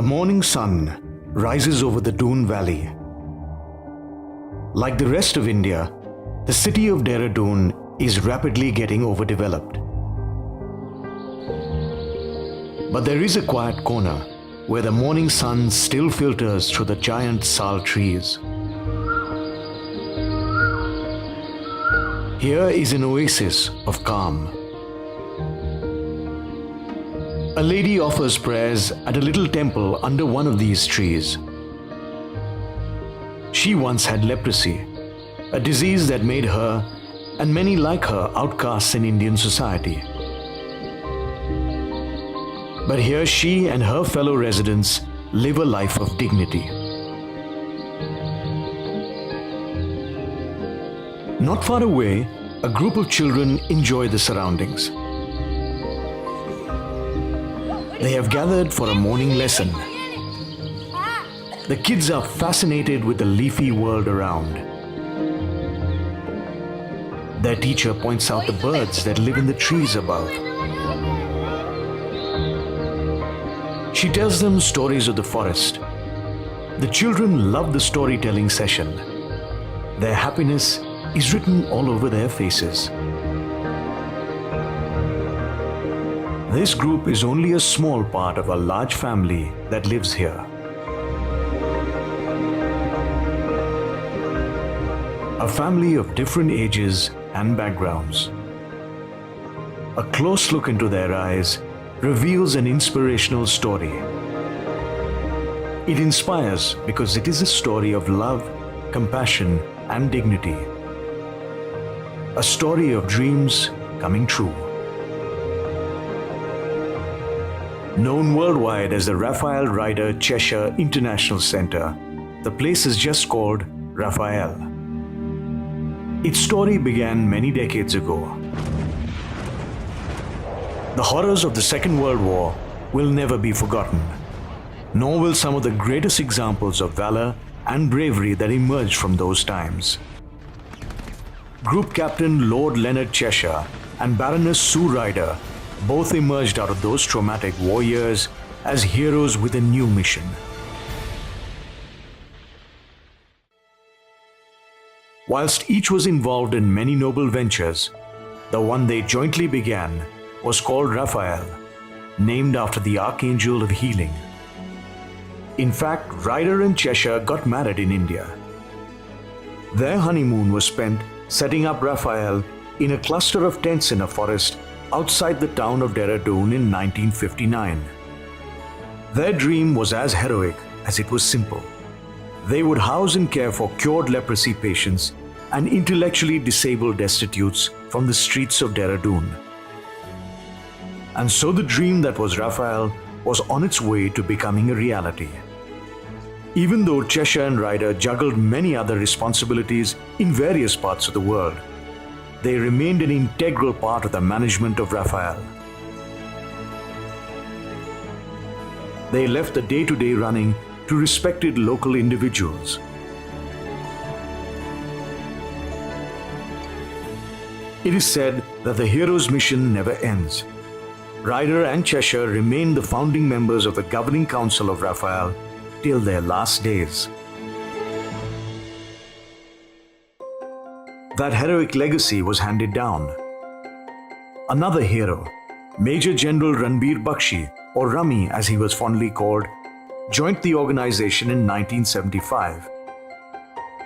The morning sun rises over the Doon Valley. Like the rest of India, the city of Dehradun is rapidly getting overdeveloped. But there is a quiet corner where the morning sun still filters through the giant sal trees. Here is an oasis of calm. A lady offers prayers at a little temple under one of these trees. She once had leprosy, a disease that made her and many like her outcasts in Indian society. But here she and her fellow residents live a life of dignity. Not far away, a group of children enjoy the surroundings. They have gathered for a morning lesson. The kids are fascinated with the leafy world around. Their teacher points out the birds that live in the trees above. She tells them stories of the forest. The children love the storytelling session. Their happiness is written all over their faces. This group is only a small part of a large family that lives here. A family of different ages and backgrounds. A close look into their eyes reveals an inspirational story. It inspires because it is a story of love, compassion, and dignity. A story of dreams coming true. Known worldwide as the Raphael Ryder-Cheshire International Center, the place is just called Raphael. Its story began many decades ago. The horrors of the Second World War will never be forgotten, nor will some of the greatest examples of valor and bravery that emerged from those times. Group Captain Lord Leonard Cheshire and Baroness Sue Ryder both emerged out of those traumatic war years as heroes with a new mission. Whilst each was involved in many noble ventures, the one they jointly began was called Raphael, named after the Archangel of Healing. In fact, Ryder and Cheshire got married in India. Their honeymoon was spent setting up Raphael in a cluster of tents in a forest outside the town of Dehradun in 1959. Their dream was as heroic as it was simple. They would house and care for cured leprosy patients and intellectually disabled destitutes from the streets of Dehradun. And so the dream that was Raphael was on its way to becoming a reality. Even though Cheshire and Ryder juggled many other responsibilities in various parts of the world, they remained an integral part of the management of Raphael. They left the day-to-day running to respected local individuals. It is said that the hero's mission never ends. Ryder and Cheshire remained the founding members of the governing council of Raphael till their last days. That heroic legacy was handed down. Another hero, Major General Ranbir Bakshi, or Rami as he was fondly called, joined the organization in 1975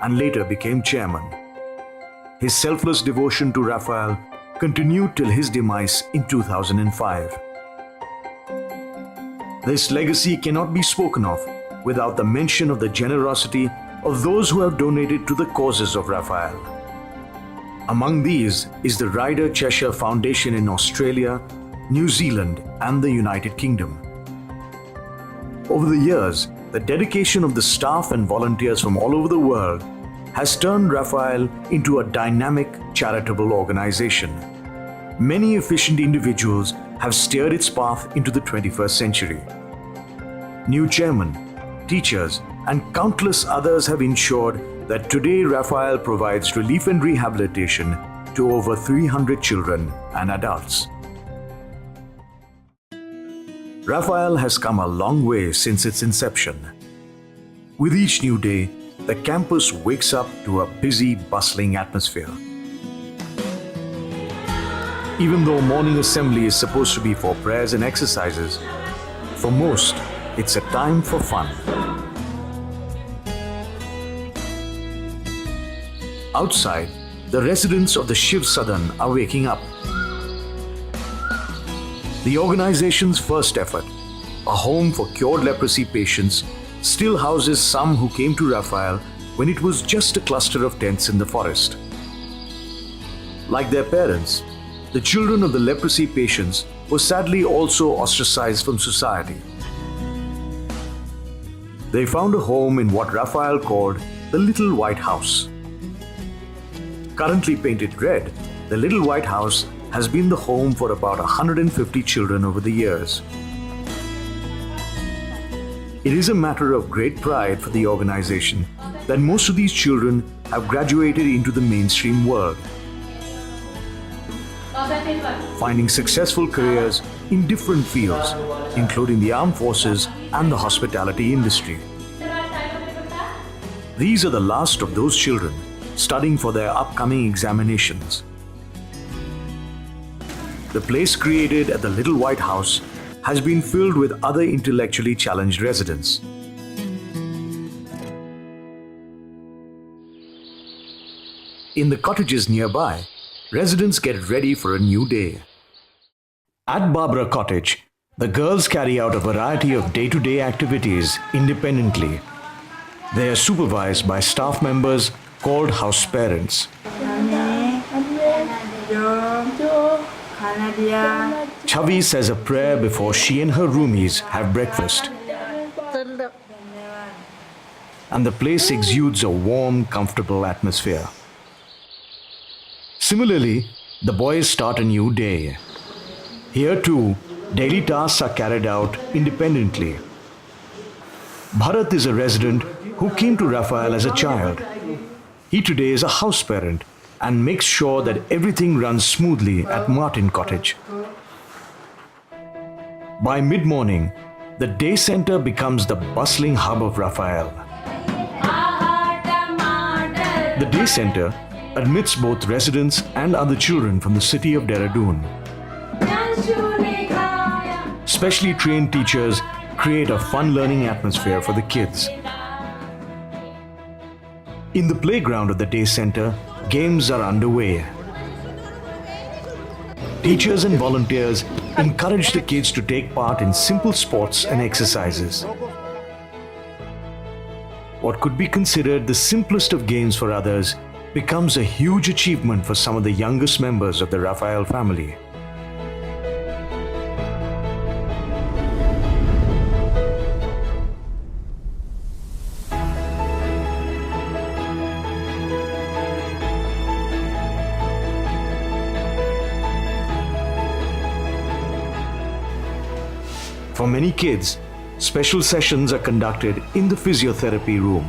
and later became chairman. His selfless devotion to Raphael continued till his demise in 2005. This legacy cannot be spoken of without the mention of the generosity of those who have donated to the causes of Raphael. Among these is the Ryder-Cheshire Foundation in Australia, New Zealand, and the United Kingdom. Over the years, the dedication of the staff and volunteers from all over the world has turned Raphael into a dynamic charitable organization. Many efficient individuals have steered its path into the 21st century. New chairmen, teachers, and countless others have ensured that today Raphael provides relief and rehabilitation to over 300 children and adults. Raphael has come a long way since its inception. With each new day, the campus wakes up to a busy, bustling atmosphere. Even though morning assembly is supposed to be for prayers and exercises, for most, it's a time for fun. Outside, the residents of the Shiv Sadan are waking up. The organization's first effort, a home for cured leprosy patients, still houses some who came to Raphael when it was just a cluster of tents in the forest. Like their parents, the children of the leprosy patients were sadly also ostracized from society. They found a home in what Raphael called the Little White House. Currently painted red, the Little White House has been the home for about 150 children over the years. It is a matter of great pride for the organization that most of these children have graduated into the mainstream world, finding successful careers in different fields, including the armed forces and the hospitality industry. These are the last of those children studying for their upcoming examinations. The place created at the Little White House has been filled with other intellectually challenged residents. In the cottages nearby, residents get ready for a new day. At Barbara Cottage, the girls carry out a variety of day-to-day activities independently. They are supervised by staff members called house parents. Chavi says a prayer before she and her roomies have breakfast. And the place exudes a warm, comfortable atmosphere. Similarly, the boys start a new day. Here too, daily tasks are carried out independently. Bharat is a resident who came to Raphael as a child. He today is a house parent and makes sure that everything runs smoothly at Martin Cottage. By mid-morning, the day center becomes the bustling hub of Raphael. The day center admits both residents and other children from the city of Dehradun. Specially trained teachers create a fun learning atmosphere for the kids. In the playground of the day center, games are underway. Teachers and volunteers encourage the kids to take part in simple sports and exercises. What could be considered the simplest of games for others becomes a huge achievement for some of the youngest members of the Raphael family. For many kids, special sessions are conducted in the physiotherapy room.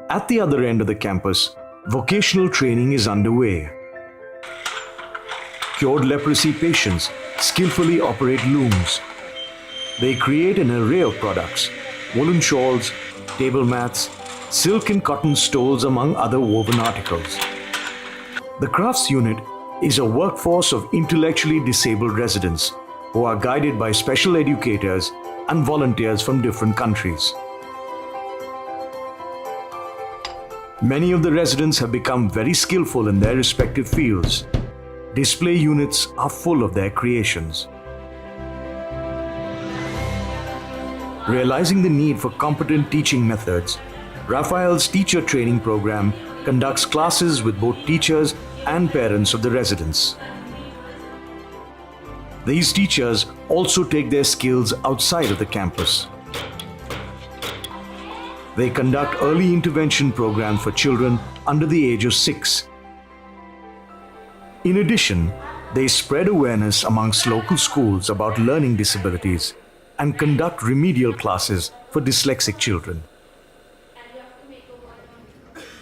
At the other end of the campus, vocational training is underway. Cured leprosy patients skillfully operate looms. They create an array of products: woolen shawls, table mats, silk and cotton stoles, among other woven articles. The crafts unit is a workforce of intellectually disabled residents who are guided by special educators and volunteers from different countries. Many of the residents have become very skillful in their respective fields. Display units are full of their creations. Realizing the need for competent teaching methods, Raphael's teacher training program conducts classes with both teachers and parents of the residents. These teachers also take their skills outside of the campus. They conduct early intervention programs for children under the age of 6. In addition, they spread awareness amongst local schools about learning disabilities and conduct remedial classes for dyslexic children.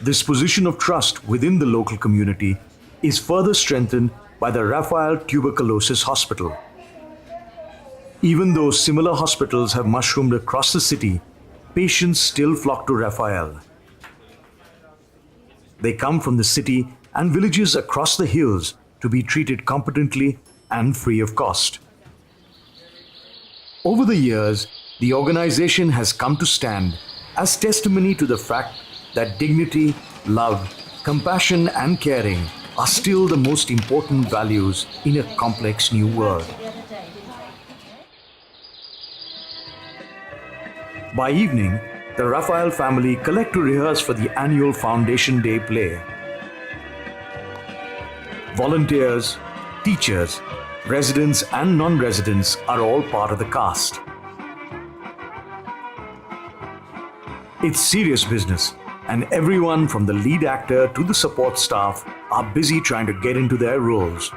This position of trust within the local community is further strengthened by the Raphael Tuberculosis Hospital. Even though similar hospitals have mushroomed across the city, patients still flock to Raphael. They come from the city and villages across the hills to be treated competently and free of cost. Over the years, the organization has come to stand as testimony to the fact that dignity, love, compassion, and caring are still the most important values in a complex new world. By evening, the Raphael family collect to rehearse for the annual Foundation Day play. Volunteers, teachers, residents and non-residents are all part of the cast. It's serious business, and everyone from the lead actor to the support staff are busy trying to get into their roles.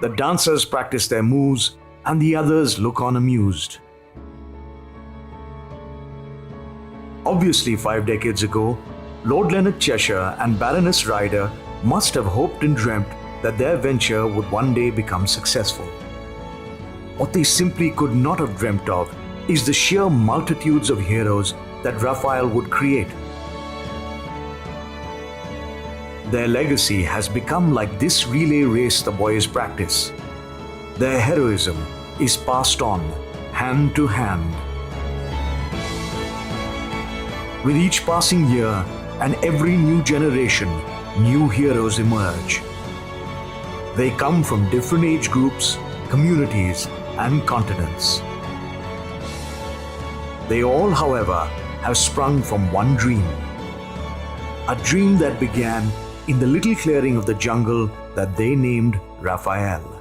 The dancers practice their moves and the others look on amused. Obviously, 5 decades ago, Lord Ryder-Cheshire and Baroness Ryder must have hoped and dreamt that their venture would one day become successful. What they simply could not have dreamt of is the sheer multitudes of heroes that Raphael would create. Their legacy has become like this relay race the boys practice. Their heroism is passed on, hand to hand. With each passing year and every new generation, new heroes emerge. They come from different age groups, communities, and continents. They all, however, have sprung from one dream. A dream that began in the little clearing of the jungle that they named Raphael.